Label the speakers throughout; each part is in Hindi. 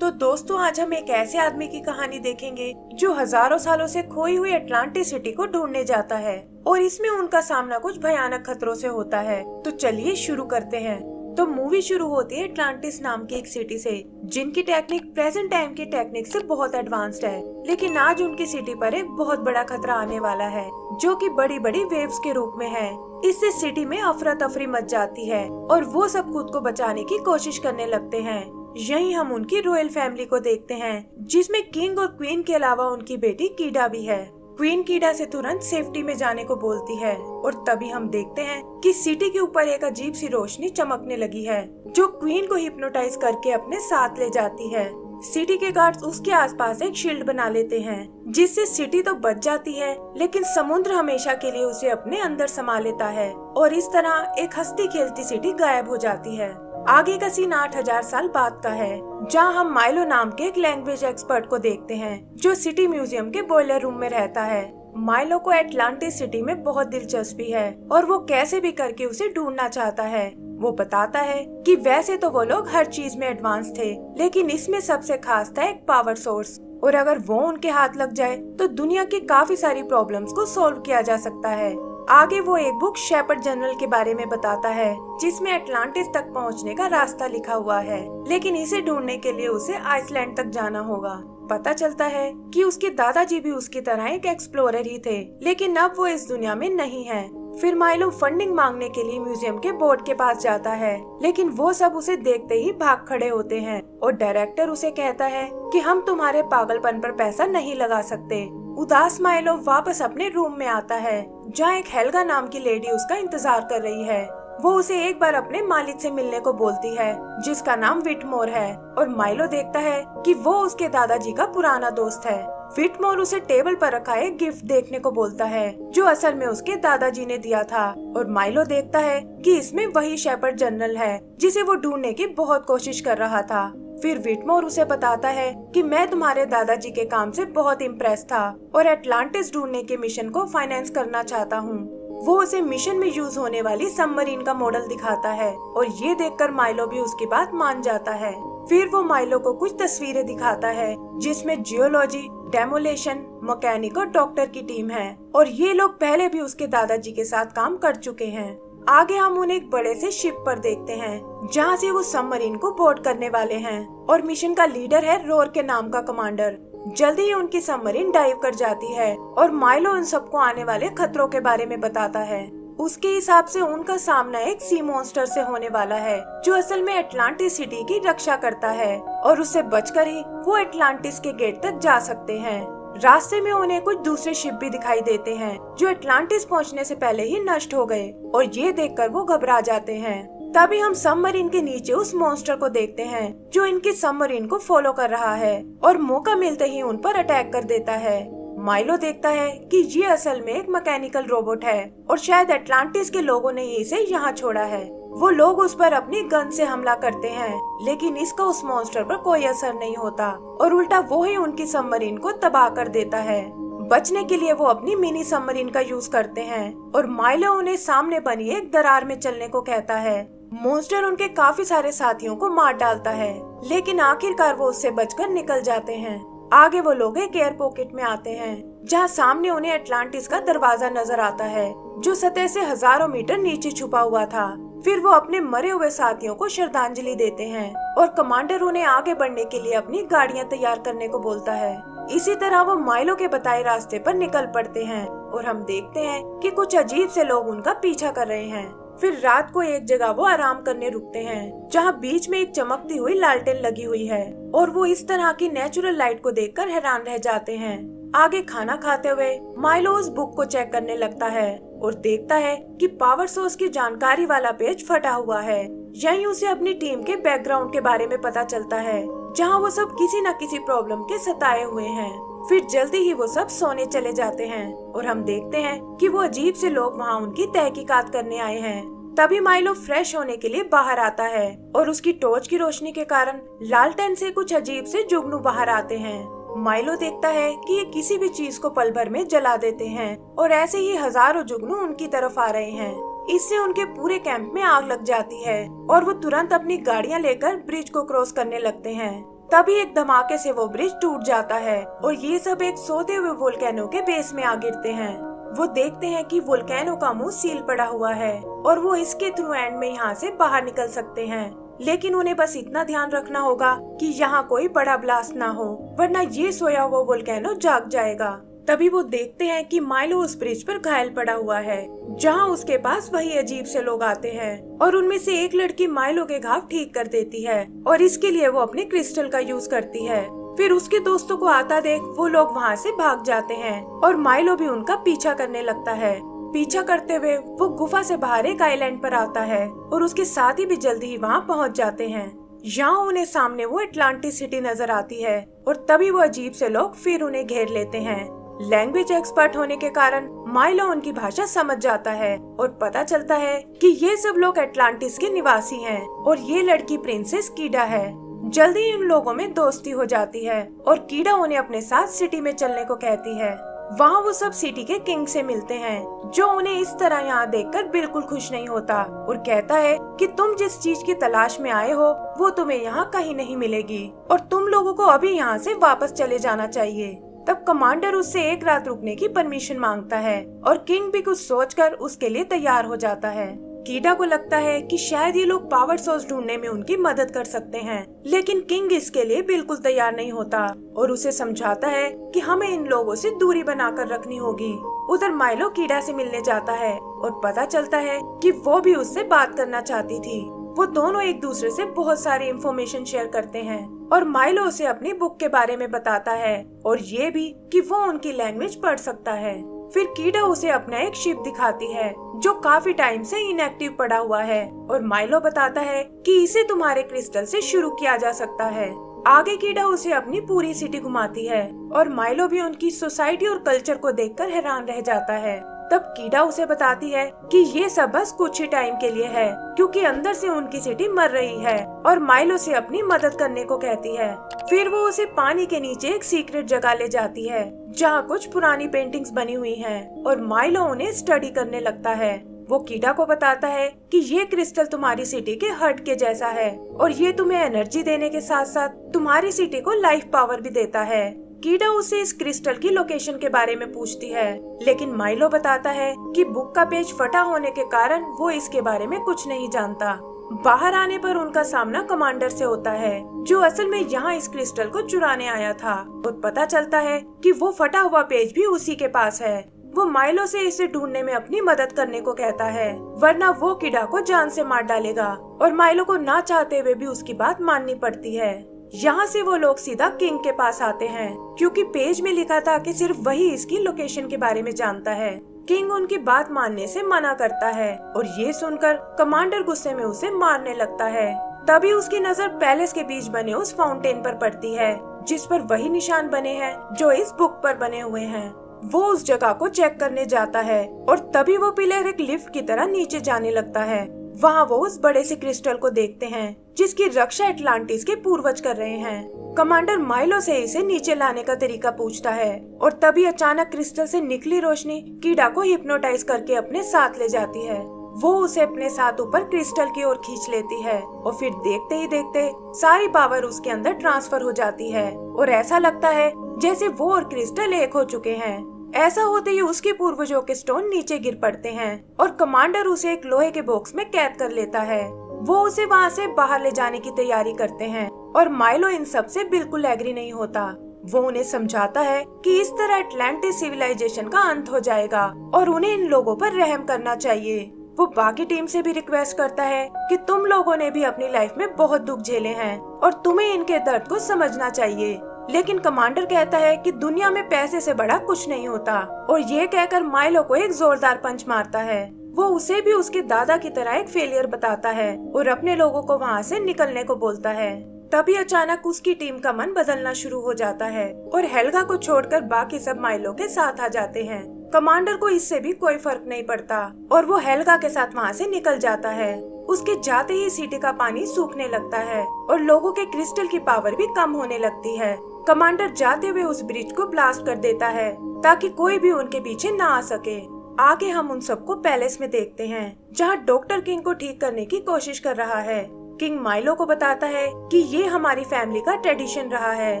Speaker 1: तो दोस्तों आज हम एक ऐसे आदमी की कहानी देखेंगे जो हजारों सालों से खोई हुई अटलांटिस सिटी को ढूंढने जाता है और इसमें उनका सामना कुछ भयानक खतरों से होता है। तो चलिए शुरू करते हैं। तो मूवी शुरू होती है अटलांटिस नाम की एक सिटी से, जिनकी टेक्निक प्रेजेंट टाइम की टेक्निक से बहुत एडवांस्ड है। लेकिन आज उनकी सिटी पर एक बहुत बड़ा खतरा आने वाला है, जो कि बड़ी बड़ी वेव्स के रूप में है। इससे सिटी में अफरा तफरी मच जाती है और वो सब खुद को बचाने की कोशिश करने लगते हैं। यहीं हम उनकी रॉयल फैमिली को देखते हैं, जिसमें किंग और क्वीन के अलावा उनकी बेटी कीडा भी है। क्वीन कीडा से तुरंत सेफ्टी में जाने को बोलती है और तभी हम देखते हैं कि सिटी के ऊपर एक अजीब सी रोशनी चमकने लगी है, जो क्वीन को हिप्नोटाइज करके अपने साथ ले जाती है। सिटी के गार्ड्स उसके आसपास एक शील्ड बना लेते हैं, जिससे सिटी तो बच जाती है, लेकिन समुद्र हमेशा के लिए उसे अपने अंदर समा लेता है और इस तरह एक हंसती खेलती सिटी गायब हो जाती है। आगे का सीन 8000 साल बाद का है, जहां हम माइलो नाम के एक लैंग्वेज एक्सपर्ट को देखते हैं, जो सिटी म्यूजियम के बॉयलर रूम में रहता है। माइलो को एटलांटिस सिटी में बहुत दिलचस्पी है और वो कैसे भी करके उसे ढूंढना चाहता है। वो बताता है कि वैसे तो वो लोग हर चीज में एडवांस थे, लेकिन इसमें सबसे खास था एक पावर सोर्स, और अगर वो उनके हाथ लग जाए तो दुनिया की काफी सारी प्रॉब्लम्स को सॉल्व किया जा सकता है। आगे वो एक बुक शेपर्ड जनरल के बारे में बताता है, जिसमें अटलांटिस तक पहुंचने का रास्ता लिखा हुआ है, लेकिन इसे ढूंढने के लिए उसे आइसलैंड तक जाना होगा। पता चलता है कि उसके दादाजी भी उसकी तरह एक एक्सप्लोरर ही थे, लेकिन अब वो इस दुनिया में नहीं है। फिर माइलो फंडिंग मांगने के लिए म्यूजियम के बोर्ड के पास जाता है, लेकिन वो सब उसे देखते ही भाग खड़े होते हैं और डायरेक्टर उसे कहता है कि हम तुम्हारे पागलपन पर पैसा नहीं लगा सकते। उदास माइलो वापस अपने रूम में आता है, जहाँ एक हेल्गा नाम की लेडी उसका इंतजार कर रही है। वो उसे एक बार अपने मालिक से मिलने को बोलती है, जिसका नाम विटमोर है, और माइलो देखता है कि वो उसके दादाजी का पुराना दोस्त है। विटमोर उसे टेबल पर रखा एक गिफ्ट देखने को बोलता है, जो असल में उसके दादाजी ने दिया था, और माइलो देखता है कि इसमें वही शेपर्ड जनरल है, जिसे वो ढूंढने की बहुत कोशिश कर रहा था। फिर विटमोर उसे बताता है कि मैं तुम्हारे दादाजी के काम से बहुत इम्प्रेस था और एटलांटिस ढूंढने के मिशन को फाइनेंस करना चाहता हूँ। वो उसे मिशन में यूज होने वाली सबमरीन का मॉडल दिखाता है और ये देखकर माइलो भी उसकी बात मान जाता है। फिर वो माइलो को कुछ तस्वीरें दिखाता है, जिसमें जियोलॉजी, डेमोलेशन, मैकेनिक और डॉक्टर की टीम है, और ये लोग पहले भी उसके दादाजी के साथ काम कर चुके हैं। आगे हम उन्हें एक बड़े से शिप पर देखते हैं, जहाँ से वो सबमरीन को बोर्ड करने वाले हैं, और मिशन का लीडर है रोर के नाम का कमांडर। जल्दी ही उनकी सबमरीन डाइव कर जाती है और माइलो उन सबको आने वाले खतरों के बारे में बताता है। उसके हिसाब से उनका सामना एक सी मॉन्स्टर से होने वाला है, जो असल में अटलांटिस सिटी की रक्षा करता है, और उससे बचकर ही वो अटलांटिस के गेट तक जा सकते हैं। रास्ते में उन्हें कुछ दूसरे शिप भी दिखाई देते हैं, जो अटलांटिस पहुंचने से पहले ही नष्ट हो गए, और ये देखकर वो घबरा जाते हैं। तभी हम सबमरीन के नीचे उस मॉन्स्टर को देखते हैं, जो इनकी सबमरीन को फॉलो कर रहा है और मौका मिलते ही उन पर अटैक कर देता है। माइलो देखता है कि ये असल में एक मैकेनिकल रोबोट है और शायद अटलांटिस के लोगों ने इसे यहाँ छोड़ा है। वो लोग उस पर अपनी गन से हमला करते हैं, लेकिन इसका उस मॉन्स्टर पर कोई असर नहीं होता और उल्टा वो ही उनकी सबमरीन को तबाह कर देता है। बचने के लिए वो अपनी मिनी सबमरीन का यूज करते हैं और माइलो उन्हें सामने बनी एक दरार में चलने को कहता है। मॉन्स्टर उनके काफी सारे साथियों को मार डालता है, लेकिन आखिरकार वो उससे बचकर निकल जाते हैं। आगे वो लोग एक एयर पॉकेट में आते हैं, जहाँ सामने उन्हें अटलांटिस का दरवाजा नजर आता है, जो सतह से हजारों मीटर नीचे छुपा हुआ था। फिर वो अपने मरे हुए साथियों को श्रद्धांजलि देते हैं और कमांडर उन्हें आगे बढ़ने के लिए अपनी गाड़ियाँ तैयार करने को बोलता है। इसी तरह वो माइलो के बताए रास्ते पर निकल पड़ते हैं और हम देखते हैं कि कुछ अजीब से लोग उनका पीछा कर रहे हैं। फिर रात को एक जगह वो आराम करने रुकते हैं, जहाँ बीच में एक चमकती हुई लालटेन लगी हुई है, और वो इस तरह की नेचुरल लाइट को देखकर हैरान रह जाते हैं। आगे खाना खाते हुए माइलो उस बुक को चेक करने लगता है और देखता है कि पावर सोर्स की जानकारी वाला पेज फटा हुआ है। यहीं उसे अपनी टीम के बैकग्राउंड के बारे में पता चलता है, जहां वो सब किसी न किसी प्रॉब्लम के सताए हुए हैं। फिर जल्दी ही वो सब सोने चले जाते हैं और हम देखते हैं कि वो अजीब से लोग वहाँ उनकी तहकीकात करने आए हैं। तभी माइलो फ्रेश होने के लिए बाहर आता है और उसकी टॉर्च की रोशनी के कारण लालटेन से कुछ अजीब से जुगनू बाहर आते हैं। माइलो देखता है कि ये किसी भी चीज को पल भर में जला देते हैं और ऐसे ही हजारों जुगनू उनकी तरफ आ रहे हैं। इससे उनके पूरे कैंप में आग लग जाती है और वो तुरंत अपनी गाड़ियां लेकर ब्रिज को क्रॉस करने लगते हैं। तभी एक धमाके से वो ब्रिज टूट जाता है और ये सब एक सोते हुए वोल्केनो के बेस में आ गिरते हैं। वो देखते हैं कि वोल्केनो का मुंह सील पड़ा हुआ है और वो इसके थ्रू एंड में यहाँ से बाहर निकल सकते हैं, लेकिन उन्हें बस इतना ध्यान रखना होगा कि यहाँ कोई बड़ा ब्लास्ट ना हो, वरना ये सोया हुआ वोल्केनो जाग जाएगा। तभी वो देखते हैं कि माइलो उस ब्रिज पर घायल पड़ा हुआ है, जहाँ उसके पास वही अजीब से लोग आते हैं और उनमें से एक लड़की माइलो के घाव ठीक कर देती है और इसके लिए वो अपने क्रिस्टल का यूज करती है। फिर उसके दोस्तों को आता देख वो लोग वहाँ से भाग जाते हैं और माइलो भी उनका पीछा करने लगता है। पीछा करते हुए वो गुफा से बाहर एक आइलैंड पर आता है और उसके साथी भी जल्दी ही वहाँ पहुँच जाते हैं। यहाँ उन्हें सामने वो अटलांटिस सिटी नजर आती है और तभी वो अजीब से लोग फिर उन्हें घेर लेते हैं। लैंग्वेज एक्सपर्ट होने के कारण माइलो उनकी भाषा समझ जाता है और पता चलता है कि ये सब लोग अटलांटिस के निवासी हैं और ये लड़की प्रिंसेस कीडा है। जल्दी इन लोगों में दोस्ती हो जाती है और कीडा उन्हें अपने साथ सिटी में चलने को कहती है। वहाँ वो सब सिटी के किंग से मिलते हैं, जो उन्हें इस तरह यहाँ देखकर बिल्कुल खुश नहीं होता और कहता है कि तुम जिस चीज की तलाश में आए हो वो तुम्हें यहाँ कहीं नहीं मिलेगी और तुम लोगों को अभी यहाँ से वापस चले जाना चाहिए। तब कमांडर उससे एक रात रुकने की परमिशन मांगता है और किंग भी कुछ सोचकर उसके लिए तैयार हो जाता है। कीडा को लगता है कि शायद ये लोग पावर सोर्स ढूंढने में उनकी मदद कर सकते हैं, लेकिन किंग इसके लिए बिल्कुल तैयार नहीं होता और उसे समझाता है कि हमें इन लोगों से दूरी बनाकर रखनी होगी। उधर माइलो कीडा से मिलने जाता है और पता चलता है कि वो भी उससे बात करना चाहती थी। वो दोनों एक दूसरे से बहुत सारी इंफॉर्मेशन शेयर करते हैं और माइलो उसे अपनी बुक के बारे में बताता है और ये भी कि वो उनकी लैंग्वेज पढ़ सकता है। फिर कीडा उसे अपना एक शिप दिखाती है जो काफी टाइम से इनएक्टिव पड़ा हुआ है और माइलो बताता है कि इसे तुम्हारे क्रिस्टल से शुरू किया जा सकता है। आगे कीडा उसे अपनी पूरी सिटी घुमाती है और माइलो भी उनकी सोसाइटी और कल्चर को देखकर हैरान रह जाता है। तब कीडा उसे बताती है कि ये सब बस कुछ ही टाइम के लिए है, क्योंकि अंदर से उनकी सिटी मर रही है और माइलो से अपनी मदद करने को कहती है। फिर वो उसे पानी के नीचे एक सीक्रेट जगह ले जाती है जहाँ कुछ पुरानी पेंटिंग्स बनी हुई हैं और माइलो उन्हें स्टडी करने लगता है। वो कीडा को बताता है कि ये क्रिस्टल तुम्हारी सिटी के हर्ट के जैसा है और ये तुम्हें एनर्जी देने के साथ साथ तुम्हारी सिटी को लाइफ पावर भी देता है। कीडा उसे इस क्रिस्टल की लोकेशन के बारे में पूछती है, लेकिन माइलो बताता है कि बुक का पेज फटा होने के कारण वो इसके बारे में कुछ नहीं जानता। बाहर आने पर उनका सामना कमांडर से होता है, जो असल में यहाँ इस क्रिस्टल को चुराने आया था और पता चलता है कि वो फटा हुआ पेज भी उसी के पास है। वो माइलो से इसे ढूंढने में अपनी मदद करने को कहता है, वरना वो कीडा को जान से मार डालेगा और माइलो को ना चाहते हुए भी उसकी बात माननी पड़ती है। यहाँ से वो लोग सीधा किंग के पास आते हैं, क्योंकि पेज में लिखा था कि सिर्फ वही इसकी लोकेशन के बारे में जानता है। किंग उनकी बात मानने से मना करता है और ये सुनकर कमांडर गुस्से में उसे मारने लगता है। तभी उसकी नजर पैलेस के बीच बने उस फाउंटेन पर पड़ती है, जिस पर वही निशान बने हैं जो इस बुक पर बने हुए हैं। वो उस जगह को चेक करने जाता है और तभी वो पिलर एक लिफ्ट की तरह नीचे जाने लगता है। वहाँ वो उस बड़े से क्रिस्टल को देखते हैं जिसकी रक्षा अटलांटिस के पूर्वज कर रहे हैं। कमांडर माइलो से इसे नीचे लाने का तरीका पूछता है और तभी अचानक क्रिस्टल से निकली रोशनी कीडा को हिप्नोटाइज करके अपने साथ ले जाती है। वो उसे अपने साथ ऊपर क्रिस्टल की ओर खींच लेती है और फिर देखते ही देखते सारी पावर उसके अंदर ट्रांसफर हो जाती है और ऐसा लगता है जैसे वो और क्रिस्टल एक हो चुके हैं। ऐसा होते ही उसके पूर्वजों के स्टोन नीचे गिर पड़ते हैं और कमांडर उसे एक लोहे के बॉक्स में कैद कर लेता है। वो उसे वहाँ से बाहर ले जाने की तैयारी करते हैं और माइलो इन सब से बिल्कुल एग्री नहीं होता। वो उन्हें समझाता है कि इस तरह अटलांटिस सिविलाइजेशन का अंत हो जाएगा और उन्हें इन लोगों पर रहम करना चाहिए। वो बाकी टीम से भी रिक्वेस्ट करता है कि तुम लोगों ने भी अपनी लाइफ में बहुत दुख झेले हैं और तुम्हें इनके दर्द को समझना चाहिए। लेकिन कमांडर कहता है कि दुनिया में पैसे से बड़ा कुछ नहीं होता और ये कहकर माइलो को एक जोरदार पंच मारता है। वो उसे भी उसके दादा की तरह एक फेलियर बताता है और अपने लोगों को वहाँ से निकलने को बोलता है। तभी अचानक उसकी टीम का मन बदलना शुरू हो जाता है और हेल्गा को छोड़कर बाकी सब माइलो के साथ आ जाते हैं। कमांडर को इससे भी कोई फर्क नहीं पड़ता और वो हेल्गा के साथ वहाँ से निकल जाता है। उसके जाते ही सिटी का पानी सूखने लगता है और लोगों के क्रिस्टल की पावर भी कम होने लगती है। कमांडर जाते हुए उस ब्रिज को ब्लास्ट कर देता है ताकि कोई भी उनके पीछे ना आ सके। आगे हम उन सबको पैलेस में देखते हैं, जहाँ डॉक्टर किंग को ठीक करने की कोशिश कर रहा है। किंग माइलो को बताता है कि ये हमारी फैमिली का ट्रेडिशन रहा है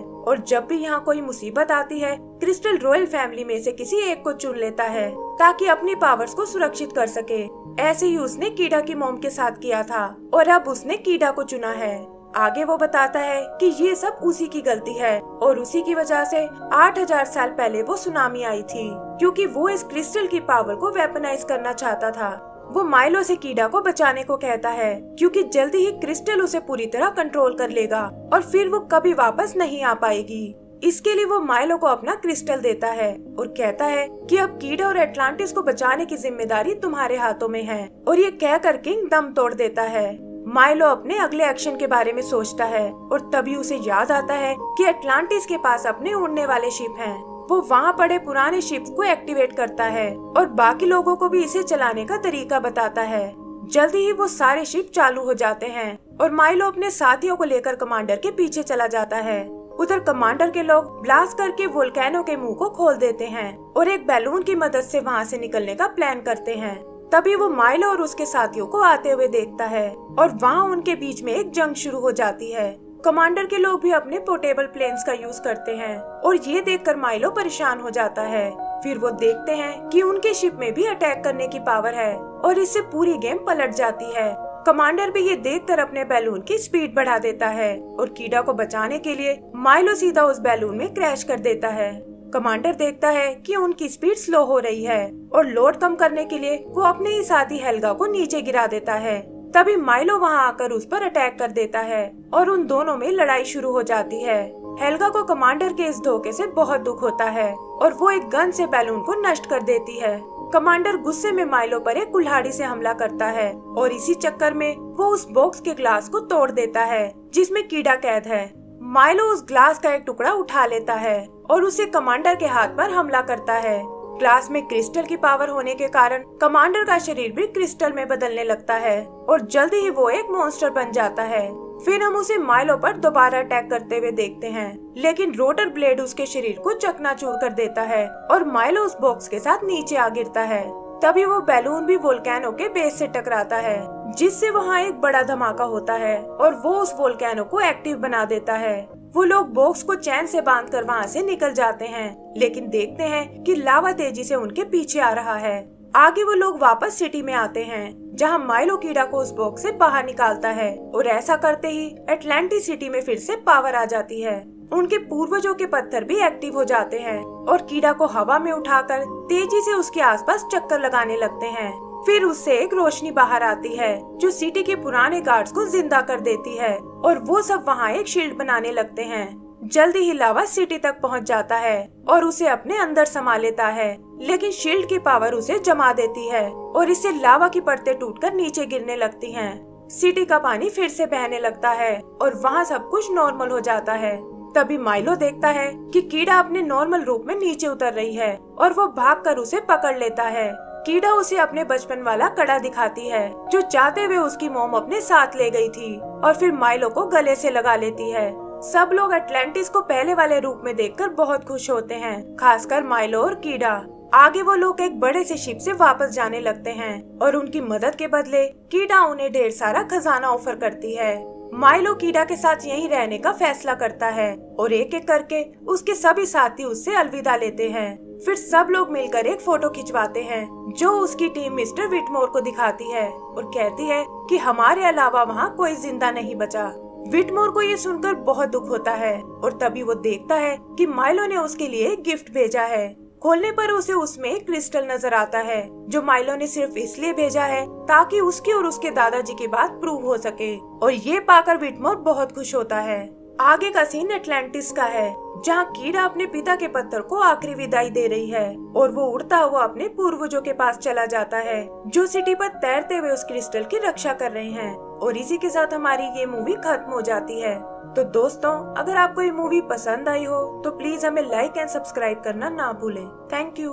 Speaker 1: और जब भी यहाँ कोई मुसीबत आती है क्रिस्टल रॉयल फैमिली में से किसी एक को चुन लेता है ताकि अपनी पावर्स को सुरक्षित कर सके। ऐसे ही उसने कीडा की मॉम के साथ किया था और अब उसने कीडा को चुना है। आगे वो बताता है कि ये सब उसी की गलती है और उसी की वजह से 8000 साल पहले वो सुनामी आई थी, क्योंकि वो इस क्रिस्टल की पावर को वेपनाइज करना चाहता था। वो माइलो से कीडा को बचाने को कहता है क्योंकि जल्दी ही क्रिस्टल उसे पूरी तरह कंट्रोल कर लेगा और फिर वो कभी वापस नहीं आ पाएगी। इसके लिए वो माइलो को अपना क्रिस्टल देता है और कहता है कि अब कीडा और एटलांटिस को बचाने की जिम्मेदारी तुम्हारे हाथों में है। और ये कहकर किंग दम तोड़ देता है। माइलो अपने अगले एक्शन के बारे में सोचता है और तभी उसे याद आता है कि एटलांटिस के पास अपने उड़ने वाले शिप हैं। वो वहाँ पड़े पुराने शिप्स को एक्टिवेट करता है और बाकी लोगों को भी इसे चलाने का तरीका बताता है। जल्दी ही वो सारे शिप चालू हो जाते हैं और माइलो अपने साथियों को लेकर कमांडर के पीछे चला जाता है। उधर कमांडर के लोग ब्लास्ट करके वोल्केनो के मुंह को खोल देते हैं और एक बैलून की मदद से वहाँ से निकलने का प्लान करते हैं। तभी वो माइलो और उसके साथियों को आते हुए देखता है और वहाँ उनके बीच में एक जंग शुरू हो जाती है। कमांडर के लोग भी अपने पोर्टेबल प्लेन्स का यूज करते हैं और ये देखकर माइलो परेशान हो जाता है। फिर वो देखते हैं कि उनके शिप में भी अटैक करने की पावर है और इससे पूरी गेम पलट जाती है। कमांडर भी ये देखकर अपने बैलून की स्पीड बढ़ा देता है और कीडा को बचाने के लिए माइलो सीधा उस बैलून में क्रैश कर देता है। कमांडर देखता है कि उनकी स्पीड स्लो हो रही है और लोड कम करने के लिए वो अपने ही साथी हेल्गा को नीचे गिरा देता है। तभी माइलो वहां आकर उस पर अटैक कर देता है और उन दोनों में लड़ाई शुरू हो जाती है। हेल्गा को कमांडर के इस धोखे से बहुत दुख होता है और वो एक गन से बैलून को नष्ट कर देती है। कमांडर गुस्से में माइलो पर एक कुल्हाड़ी से हमला करता है और इसी चक्कर में वो उस बॉक्स के ग्लास को तोड़ देता है जिसमें कीडा कैद है। माइलो उस ग्लास का एक टुकड़ा उठा लेता है और उसे कमांडर के हाथ पर हमला करता है। ग्लास में क्रिस्टल की पावर होने के कारण कमांडर का शरीर भी क्रिस्टल में बदलने लगता है और जल्दी ही वो एक मॉन्स्टर बन जाता है। फिर हम उसे माइलो पर दोबारा अटैक करते हुए देखते हैं, लेकिन रोटर ब्लेड उसके शरीर को चकनाचूर कर देता है और माइलो उस बॉक्स के साथ नीचे आ गिरता है। तभी वो बैलून भी वोल्केनो के बेस से टकराता है, जिससे वहाँ एक बड़ा धमाका होता है और वो उस वोल्केनो को एक्टिव बना देता है। वो लोग बॉक्स को चैन से बांधकर वहाँ से निकल जाते हैं, लेकिन देखते हैं कि लावा तेजी से उनके पीछे आ रहा है। आगे वो लोग वापस सिटी में आते हैं, जहाँ माइलो कीडा को उस बॉक्स से बाहर निकालता है और ऐसा करते ही एटलांटिस सिटी में फिर से पावर आ जाती है। उनके पूर्वजों के पत्थर भी एक्टिव हो जाते हैं और कीडा को हवा में उठाकर तेजी से उसके आसपास चक्कर लगाने लगते हैं। फिर उससे एक रोशनी बाहर आती है जो सिटी के पुराने गार्ड्स को जिंदा कर देती है और वो सब वहाँ एक शील्ड बनाने लगते हैं। जल्दी ही लावा सिटी तक पहुँच जाता है और उसे अपने अंदर समा लेता है, लेकिन शील्ड की पावर उसे जमा देती है और इससे लावा की परतें टूटकर नीचे गिरने लगती हैं। सिटी का पानी फिर से बहने लगता है और वहाँ सब कुछ नॉर्मल हो जाता है। तभी माइलो देखता है कि कीडा अपने नॉर्मल रूप में नीचे उतर रही है और वो भागकर उसे पकड़ लेता है। कीडा उसे अपने बचपन वाला कड़ा दिखाती है जो चाहते हुए उसकी मॉम अपने साथ ले गई थी और फिर माइलो को गले से लगा लेती है। सब लोग एटलांटिस को पहले वाले रूप में देखकर बहुत खुश होते हैं, खासकर माइलो और कीडा। आगे वो लोग एक बड़े से शिप से वापस जाने लगते हैं और उनकी मदद के बदले कीडा उन्हें ढेर सारा खजाना ऑफर करती है। माइलो कीडा के साथ यहीं रहने का फैसला करता है और एक एक करके उसके सभी साथी उससे अलविदा लेते हैं। फिर सब लोग मिलकर एक फोटो खिंचवाते हैं जो उसकी टीम मिस्टर विटमोर को दिखाती है और कहती है कि हमारे अलावा वहाँ कोई जिंदा नहीं बचा। विटमोर को ये सुनकर बहुत दुख होता है और तभी वो देखता है कि माइलो ने उसके लिए एक गिफ्ट भेजा है। खोलने पर उसे उसमें एक क्रिस्टल नजर आता है जो माइलो ने सिर्फ इसलिए भेजा है ताकि उसकी और उसके दादाजी की बात प्रूव हो सके, और ये पाकर विटमोर बहुत खुश होता है। आगे का सीन एटलांटिस का है जहाँ कीडा अपने पिता के पत्थर को आखिरी विदाई दे रही है और वो उड़ता हुआ अपने पूर्वजों के पास चला जाता है जो सिटी पर तैरते हुए उस क्रिस्टल की रक्षा कर रहे हैं। और इसी के साथ हमारी ये मूवी खत्म हो जाती है। तो दोस्तों, अगर आपको ये मूवी पसंद आई हो तो प्लीज हमें लाइक एंड सब्सक्राइब करना ना भूलें। Thank you.